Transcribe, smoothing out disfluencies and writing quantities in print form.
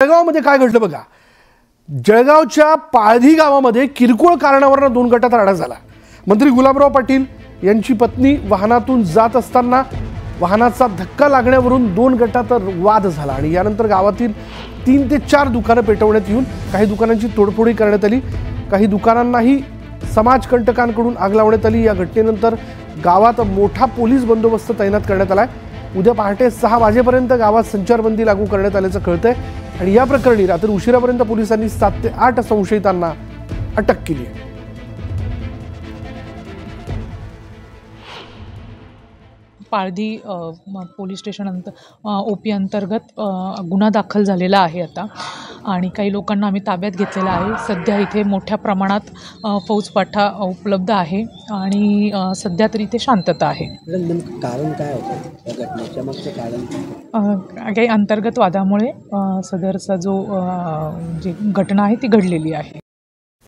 जळगावमध्ये काय घडलं बघा. जळगावच्या पाळधी गावामध्ये किरकोळ कारणावरून दोन गटात राडा झाला. मंत्री गुलाबराव पाटील यांची पत्नी वाहनातून जात असताना वाहनाचा धक्का लागण्यावरून दोन गटात वाद झाला आणि यानंतर गावातील 3 ते 4 दुकानं पेटवण्यात येऊन काही दुकानांची तोडफोड करण्यात आली. काही दुकानांनाही समाजकंटकांकडून आग लावण्यात आली. या घटनेनंतर गावात मोठा पोलीस बंदोबस्त तैनात करण्यात आलाय. उद्या पहाटे 6 वाजेपर्यंत गावात संचारबंदी लागू करण्यात आल्याचं कळतंय आणि या प्रकरणी रात्री उशिरापर्यंत पोलिसांनी 7 ते 8 संशयितांना अटक केली आहे. पाळधी पोलीस स्टेशन OP अंतर्गत गुन्हा दाखल झालेला आहे आता आणि काही लोकांना आम्ही ताब्यात घेतलेला आहे. सध्या इथे मोठ्या प्रमाणात फौजपाठा उपलब्ध आहे आणि सध्या तरी इथे शांतता आहे. कारण काय होतं या घटनेच्या मागचं कारण? काही अंतर्गत वादामुळे सदरचा जो जी घटना आहे ती घडलेली आहे.